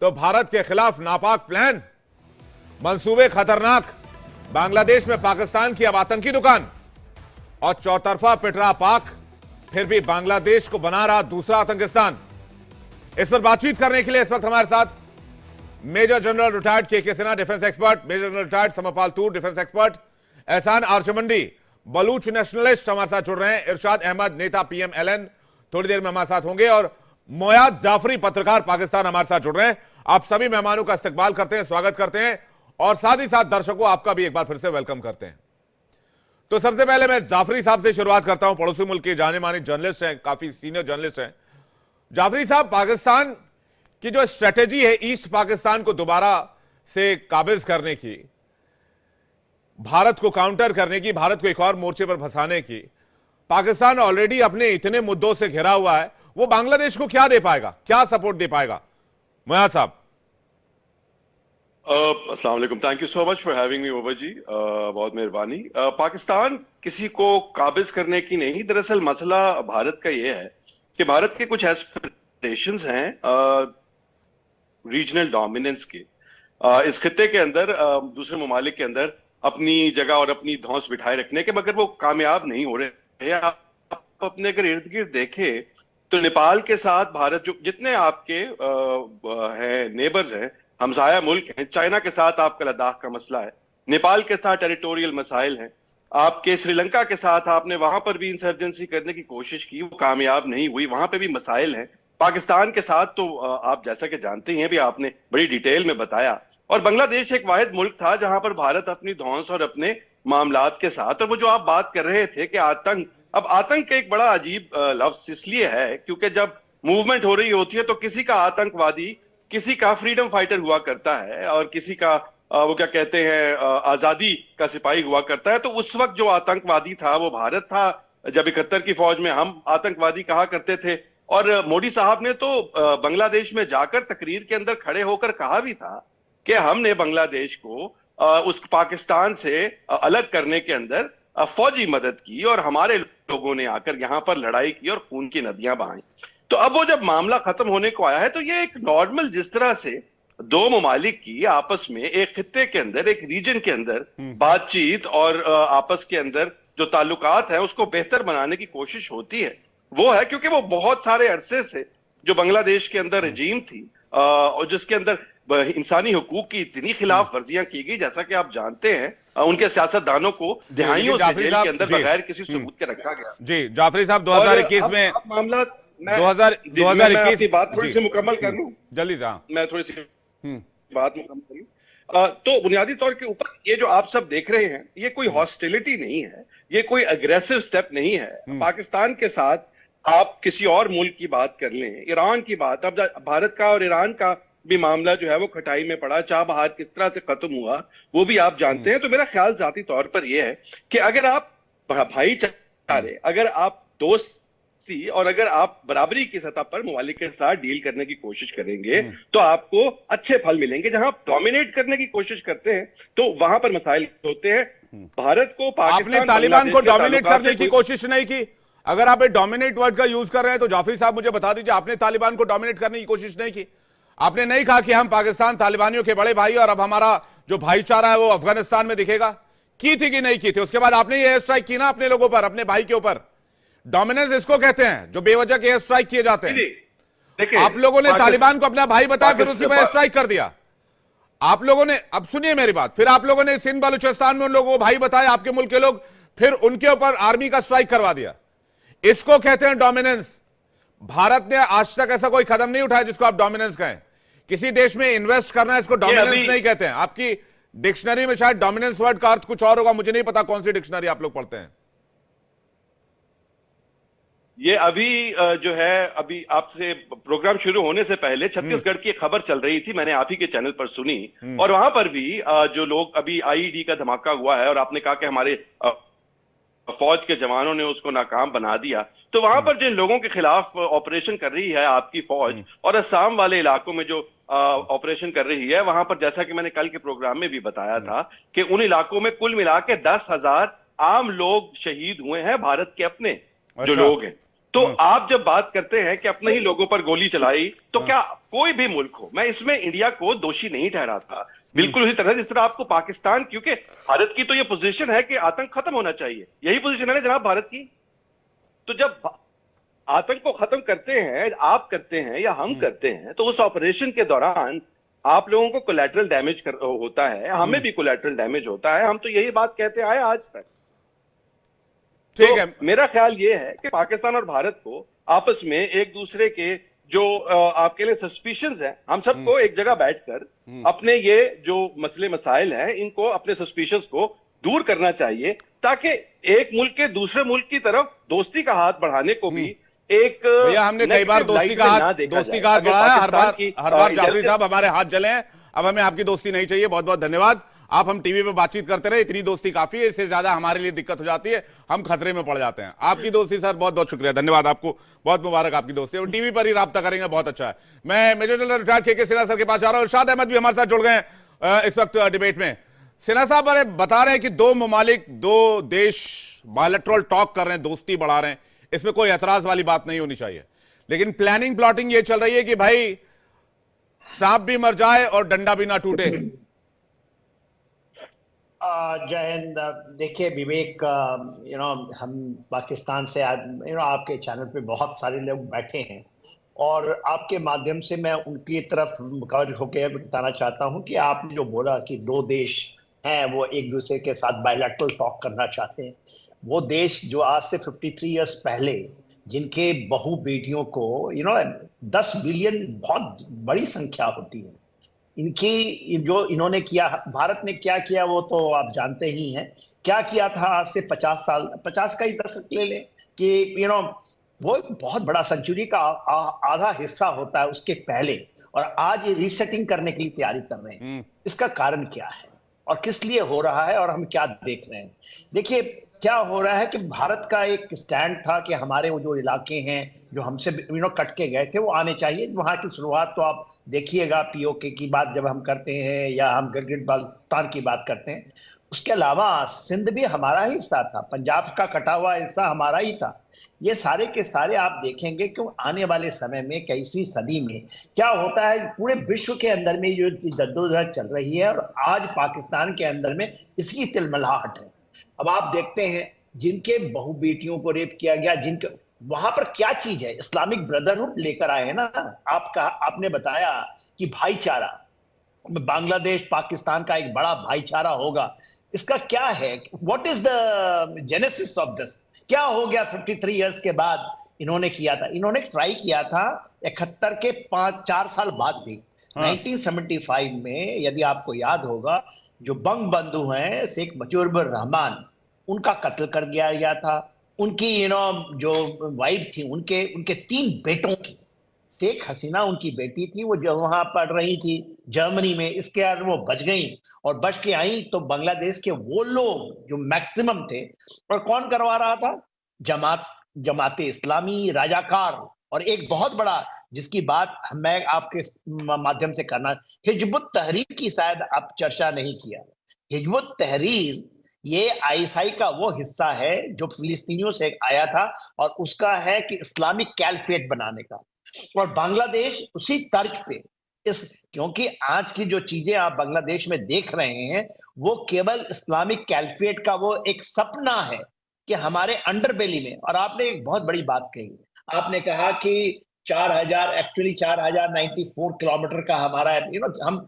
तो भारत के खिलाफ नापाक प्लान, मंसूबे खतरनाक, बांग्लादेश में पाकिस्तान की अब आतंकी दुकान और चौतरफा पिटरा पाक, फिर भी बांग्लादेश को बना रहा दूसरा आतंकिस्तान। इस पर बातचीत करने के लिए इस वक्त हमारे साथ major general retired K Sinha defence expert, major general retired Samarpal Toor defence expert, Ehsan आर्चमंडी बलूच नेशनलिस्ट हमारे साथ जुड़ रहे हैं, इरशाद अहमद नेता PMLN थोड़ी देर में हमारे साथ होंगे और मोयाद जाफरी पत्रकार पाकिस्तान हमारे साथ जुड़ रहे हैं। आप सभी मेहमानों का इस्तकबाल करते हैं, स्वागत करते हैं और साथ ही साथ दर्शकों आपका भी एक बार फिर से वेलकम करते हैं। तो सबसे पहले मैं जाफरी साहब से शुरुआत करता हूं, पड़ोसी मुल्क के जाने माने जर्नलिस्ट हैं, काफी सीनियर जर्नलिस्ट हैं। जाफरी साहब, पाकिस्तान की जो स्ट्रेटेजी है ईस्ट पाकिस्तान को दोबारा से काबिज करने की, भारत को काउंटर करने की, भारत को एक और मोर्चे पर फंसाने की, पाकिस्तान ऑलरेडी अपने इतने मुद्दों से घिरा हुआ है, वो बांग्लादेश को क्या दे पाएगा, क्या सपोर्ट दे पाएगा? मोयाद साहब। अस्सलाम वालेकुम, thank you so much for having me over जी, बहुत मेहरबानी। पाकिस्तान किसी को काबिज करने की नहीं, दरअसल मसला भारत का यह है कि भारत के कुछ एस्पिरेशंस हैं रीजनल डोमिनेंस के, इस खित्ते के अंदर, दूसरे ममालिक के अंदर अपनी जगह और अपनी धौंस बिठाए रखने के, मगर वो कामयाब नहीं हो रहे। आप अपने अगर इर्द गिर्द देखें तो नेपाल के साथ भारत, जो जितने आपके हैं नेबर्स हैं, हमसाया मुल्क हैं, चाइना के साथ आपका लद्दाख का मसला है, नेपाल के साथ टेरिटोरियल मसाइल हैं, आपके श्रीलंका के साथ आपने वहां पर भी इंसर्जेंसी करने की कोशिश की, वो कामयाब नहीं हुई, वहां पे भी मसाइल हैं। पाकिस्तान के साथ तो आप जैसा कि जानते हैं भी, आपने बड़ी डिटेल में बताया। और बांग्लादेश एक वाहिद मुल्क था जहां पर भारत अपनी धौंस और अपने मामलात के साथ, और वो जो आप बात कर रहे थे कि आतंक, अब आतंक एक बड़ा अजीब लफ्ज इसलिए है क्योंकि जब मूवमेंट हो रही होती है तो किसी का आतंकवादी, किसी का फ्रीडम फाइटर हुआ करता है और किसी का वो क्या कहते हैं आजादी का सिपाही हुआ करता है। तो उस वक्त जो आतंकवादी था वो भारत था। जब 71 की फौज में हम आतंकवादी कहा करते थे, और मोदी साहब ने तो बांग्लादेश में जाकर तकरीर के अंदर खड़े होकर कहा भी था कि हमने बांग्लादेश को उस पाकिस्तान से अलग करने के अंदर फौजी मदद की और हमारे लोगों ने आकर यहां पर लड़ाई की और खून की नदियां बहाई। तो अब वो जब मामला खत्म होने को आया है तो ये एक नॉर्मल, जिस तरह से दो ममालिक की आपस में एक खित्ते के अंदर, एक रीजन के अंदर बातचीत और आपस के अंदर जो ताल्लुकात है उसको बेहतर बनाने की कोशिश होती है, वो है क्योंकि वो बहुत सारे अरसे से जो बांग्लादेश के अंदर रजीम थी और जिसके अंदर इंसानी हुकूक की इतनी खिलाफ वर्जियां की गई, जैसा कि आप जानते हैं, उनके सियासतदानों को दिहाइयों से जेल के अंदर बगैर किसी सबूत के रखा गया। जी जाफरी साहब, 2021 में मामला, 2021 की बात थोड़ी सी मुकम्मल कर लूं, जल्दी से, मैं थोड़ी सी बात मुकम्मल कर लूं। तो बुनियादी तौर के ऊपर ये जो आप सब देख रहे हैं, ये कोई हॉस्टिलिटी नहीं है, ये कोई अग्रेसिव स्टेप नहीं है। पाकिस्तान के साथ आप किसी और मुल्क की बात कर लें, ईरान की बात, अब भारत का और ईरान का भी मामला जो है वो खटाई में पड़ा, चाबहार किस तरह से खत्म हुआ वो भी आप जानते हैं। तो मेरा ख्याल जाती तौर पर यह है कि अगर आप भाईचारे, अगर आप दोस्ती और अगर आप बराबरी की सतह पर ममालिक के साथ डील करने की कोशिश करेंगे तो आपको अच्छे फल मिलेंगे। जहां आप डोमिनेट करने की कोशिश करते हैं तो वहां पर मसाइल होते हैं। भारत को, पाकिस्तान, आपने तालिबान को डोमिनेट करने की कोशिश नहीं की। अगर आप एक डोमिनेट वर्ड का यूज कर रहे हैं तो जाफरी साहब मुझे बता दीजिए, आपने तालिबान को डोमिनेट करने की कोशिश नहीं की। आपने नहीं कहा कि हम पाकिस्तान तालिबानियों के बड़े भाई और अब हमारा जो भाईचारा है वो अफगानिस्तान में दिखेगा। की थी कि नहीं की थी? उसके बाद आपने ये एयर स्ट्राइक की ना अपने लोगों पर, अपने भाई के ऊपर। डोमिनेंस इसको कहते हैं जो बेवजह के एयर स्ट्राइक किए जाते हैं। आप लोगों ने तालिबान को अपना भाई बताया, फिर उसी पर एयर स्ट्राइक कर दिया आप लोगों ने। अब सुनिए मेरी बात, फिर आप लोगों ने सिंध बलूचिस्तान में उन लोगों को भाई बताया, आपके मुल्क के लोग, फिर उनके ऊपर आर्मी का स्ट्राइक करवा दिया। इसको कहते हैं डोमिनेंस। भारत ने आज तक ऐसा कोई कदम नहीं उठाया जिसको आप डोमिनेंस कहें। किसी देश में इन्वेस्ट करना है, इसको डोमिनेंस नहीं कहते हैं। आपकी डिक्शनरी में शायद डोमिनेंस वर्ड का अर्थ कुछ और होगा, मुझे नहीं पता कौन सी डिक्शनरी आप लोग पढ़ते हैं। ये अभी जो है, अभी आपसे प्रोग्राम शुरू होने से पहले छत्तीसगढ़ की खबर चल रही थी, मैंने आप ही के चैनल पर सुनी, और वहां पर भी जो लोग, अभी आईईडी का धमाका हुआ है और आपने कहा कि हमारे फौज के जवानों ने उसको नाकाम बना दिया, तो वहां पर जिन लोगों के खिलाफ ऑपरेशन कर रही है आपकी फौज और असम वाले इलाकों में जो ऑपरेशन कर रही है, वहां पर जैसा कि मैंने कल के प्रोग्राम में भी बताया था कि उन इलाकों में कुल मिला के 10,000 आम लोग शहीद हुए हैं, भारत के अपने जो लोग हैं। तो आप जब बात करते हैं कि अपने ही लोगों पर गोली चलाई, तो क्या कोई भी मुल्क हो, मैं इसमें इंडिया को दोषी नहीं ठहराता, बिल्कुल उसी तरह जिस तरह आपको पाकिस्तान, क्योंकि भारत की तो ये पोजीशन है कि आतंक खत्म होना चाहिए, यही पोजीशन है ना जनाब भारत की। तो जब आतंक को खत्म करते हैं, आप करते हैं या हम करते हैं, तो उस ऑपरेशन के दौरान आप लोगों को कोलैटरल डैमेज होता है, हमें भी कोलैटरल डैमेज होता है। हम तो यही बात कहते आए आज तक। ठीक तो है, मेरा ख्याल ये है कि पाकिस्तान और भारत को आपस में एक दूसरे के जो आपके लिए सस्पिशंस हैं, हम सबको एक जगह बैठकर अपने ये जो मसले मसाइल हैं, इनको, अपने सस्पिशंस को दूर करना चाहिए, ताकि एक मुल्क के दूसरे मुल्क की तरफ दोस्ती का हाथ बढ़ाने को भी एक भैया हमने कई बार दोस्ती का हाथ बढ़ाया, हर बार जाफरी साहब हमारे हाथ जले हैं। अब हमें आपकी दोस्ती नहीं चाहिए। बहुत बहुत धन्यवाद। आप हम टीवी पे बातचीत करते रहे, इतनी दोस्ती काफी है, इससे ज्यादा हमारे लिए दिक्कत हो जाती है, हम खतरे में पड़ जाते हैं। आपकी दोस्ती सर, बहुत बहुत शुक्रिया, धन्यवाद आपको, बहुत मुबारक आपकी दोस्ती। और टीवी पर ही राब्ता करेंगे, बहुत अच्छा है। मैं major general retired K Sinha sir के पास जा रहा हूं। इरशाद अहमद भी हमारे साथ जुड़ गए हैं इस वक्त डिबेट में। सिन्हा साहब बता रहे हैं कि दो ममालिक, दो देश बायलैटरल टॉक कर रहे हैं, दोस्ती बढ़ा रहे हैं, इसमें कोई ऐतराज वाली बात नहीं होनी चाहिए, लेकिन प्लानिंग प्लॉटिंग ये चल रही है कि भाई सांप भी मर जाए और डंडा भी ना टूटे। जय हिंद। देखिए विवेक, हम पाकिस्तान से आपके चैनल पे बहुत सारे लोग बैठे हैं और आपके माध्यम से मैं उनकी तरफ मुखातिब होकर बताना चाहता हूं कि आपने जो बोला कि दो देश हैं वो एक दूसरे के साथ बायलैटरल टॉक करना चाहते हैं, वो देश जो आज से 53 इयर्स पहले जिनके बहु बेटियों को 10 बिलियन बहुत बड़ी संख्या होती है, इनकी जो इन्होंने किया, भारत ने क्या किया वो तो आप जानते ही हैं। क्या किया था आज से 50 साल, 50 का ही दशक ले लें कि वो बहुत बड़ा सेंचुरी का आधा हिस्सा होता है उसके पहले, और आज ये रीसेटिंग करने के लिए तैयारी कर रहे हैं। इसका कारण क्या है और किस लिए हो रहा है और हम क्या देख रहे हैं? देखिए क्या हो रहा है कि भारत का एक स्टैंड था कि हमारे वो जो इलाके हैं जो हमसे कट के गए थे वो आने चाहिए। वहां की शुरुआत तो आप देखिएगा पीओके की बात जब हम करते हैं या हम गिलगित बाल्टिस्तान की बात करते हैं, उसके अलावा सिंध भी हमारा ही हिस्सा था, पंजाब का कटा हुआ हिस्सा हमारा ही था। ये सारे के सारे आप देखेंगे कि आने वाले समय में 21वीं सदी में क्या होता है, पूरे विश्व के अंदर में जो जद्दोजहद चल रही है और आज पाकिस्तान के अंदर में इसकी तिलमिलाहट है। अब आप देखते हैं जिनके बहु बेटियों को रेप किया गया, जिनके वहां पर क्या चीज है, इस्लामिक ब्रदरहुड लेकर आए हैं ना। आपने बताया कि भाईचारा, बांग्लादेश पाकिस्तान का एक बड़ा भाईचारा होगा, इसका क्या है, what is the genesis of this? क्या हो गया 53 इयर्स के बाद इन्होंने किया था? इन्होंने ट्राई किया था 71 के 4 साल बाद भी। 1975 में यदि आपको याद होगा, जो बंग बंधु हैं शेख मुजीबुर रहमान, उनका कत्ल कर दिया गया था। उनकी जो वाइफ थी, उनके 3 बेटों की, शेख हसीना उनकी बेटी थी, वो जो वहां पढ़ रही थी जर्मनी में, इसके बाद वो बच गई और बच के आई तो बांग्लादेश के वो लोग जो मैक्सिमम थे, और कौन करवा रहा था? जमाते इस्लामी, राजाकार, और एक बहुत बड़ा जिसकी बात मैं आपके माध्यम से करना, हिजबुत तहरीर की शायद आप चर्चा नहीं किया। हिजबुत तहरीर ये आईएसआई का वो हिस्सा है जो फिलिस्तीनियों से आया था और उसका है कि इस्लामिक कैलफेट बनाने का, और बांग्लादेश उसी तर्ज पे क्योंकि आज की जो चीजें आप बांग्लादेश में देख रहे हैं वो केवल इस्लामिक कैलफेट का वो एक सपना है कि हमारे अंडरबेली में। और आपने एक बहुत बड़ी बात कही, आपने कहा कि 4094 किलोमीटर का हमारा हम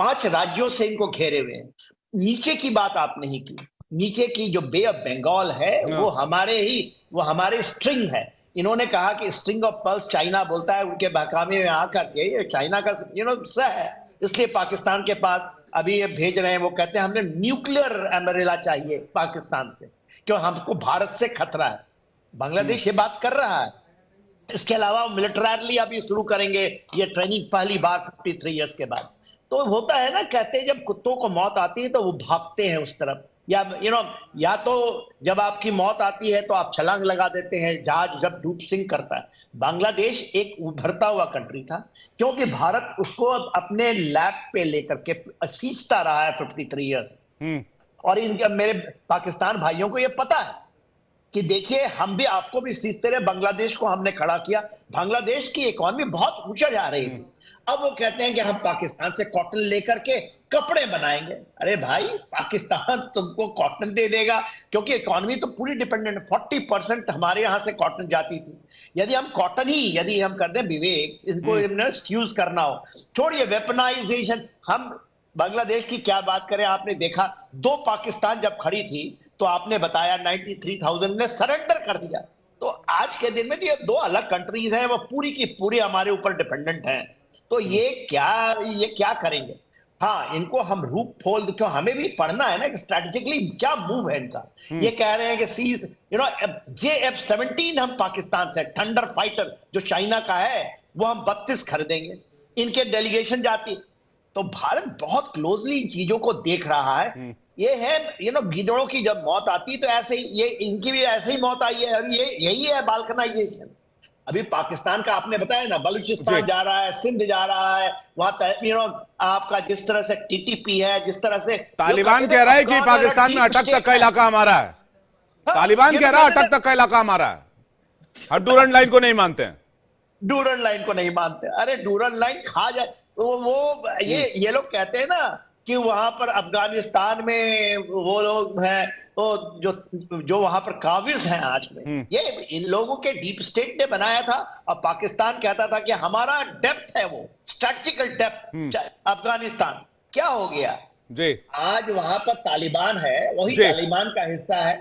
5 राज्यों से इनको घेरे हुए हैं। नीचे की बात आप नहीं की, नीचे की जो बे ऑफ बंगाल है वो हमारे स्ट्रिंग है। इन्होंने कहा कि स्ट्रिंग ऑफ पर्ल्स चाइना बोलता है, उनके बहकामे में आकर के चाइना का सा है, इसलिए पाकिस्तान के पास अभी ये भेज रहे हैं। वो कहते हैं हमने न्यूक्लियर अम्ब्रेला चाहिए पाकिस्तान से, क्यों हमको भारत से खतरा है। बांग्लादेश ये बात कर रहा है। इसके अलावा मिलिटरली अभी शुरू करेंगे ये ट्रेनिंग पहली बार 53 इयर्स के बाद। तो होता है ना, कहते हैं जब कुत्तों को मौत आती है तो वो भागते हैं उस तरफ, या तो जब आपकी मौत आती है तो आप छलांग लगा देते हैं, जहाज जब डूब सिंक करता है। बांग्लादेश एक उभरता हुआ कंट्री था क्योंकि भारत उसको अपने लैप पे लेकर के सींचता रहा है 53 इयर्स। और मेरे पाकिस्तान भाइयों को ये पता है कि देखिए हम भी आपको भी सीखते रहे, बांग्लादेश को हमने खड़ा किया, बांग्लादेश की इकोनॉमी बहुत ऊंचा जा रही थी। अब वो कहते हैं कि हम पाकिस्तान से कॉटन लेकर के कपड़े बनाएंगे। अरे भाई, पाकिस्तान तुमको कॉटन दे देगा, क्योंकि इकोनॉमी तो पूरी डिपेंडेंट, 40% हमारे यहाँ से कॉटन जाती थी। यदि हम कॉटन ही यदि हम कर दें, विवेक, इसको एक्सक्यूज करना हो, छोड़िए वेपनाइजेशन, हम बांग्लादेश की क्या बात करें। आपने देखा 2 पाकिस्तान जब खड़ी थी तो आपने बताया 93,000 ने सरेंडर कर दिया। तो आज के दिन में ये 2 अलग कंट्रीज हैं, वो पूरी की पूरी हमारे ऊपर डिपेंडेंट हैं। तो ये क्या करेंगे। हाँ, इनको हम रूप फोल, क्यों हमें भी पढ़ना है ना कि स्ट्रेटेजिकली क्या मूव है इनका। ये कह रहे हैं कि सीज JF-17 हम पाकिस्तान से, थंडर फाइटर जो चाइना का है, वो हम 32 खरीदेंगे। इनके डेलीगेशन जाती, तो भारत बहुत क्लोजली इन चीजों को देख रहा है। ये है गीदड़ों की जब मौत आती है तो ऐसे ही ये इनकी भी ऐसे ही मौत आई है, और यही है बाल्कनाइजेशन। अभी पाकिस्तान का आपने बताया ना, बलूचिस्तान जा रहा है, सिंध जा रहा है, वहां आपका जिस तरह से TTP है, जिस तरह से तालिबान कह रहा है कि पाकिस्तान में अटक तक का इलाका हमारा है। तालिबान कह रहा है अटक तक का इलाका हमारा है, हम डूरंड लाइन को नहीं मानते हैं। डूरंड लाइन को नहीं मानते। अरे डूरंड लाइन खा जाए वो ये लोग कहते हैं ना कि वहां पर अफगानिस्तान में वो लोग हैं, तो जो वहां पर काबिज हैं आज में, ये इन लोगों के डीप स्टेट ने बनाया था। और पाकिस्तान कहता था कि हमारा डेप्थ है, वो स्ट्रेटेजिकल डेप्थ अफगानिस्तान। क्या हो गया जी, आज वहां पर तालिबान है, वही तालिबान का हिस्सा है।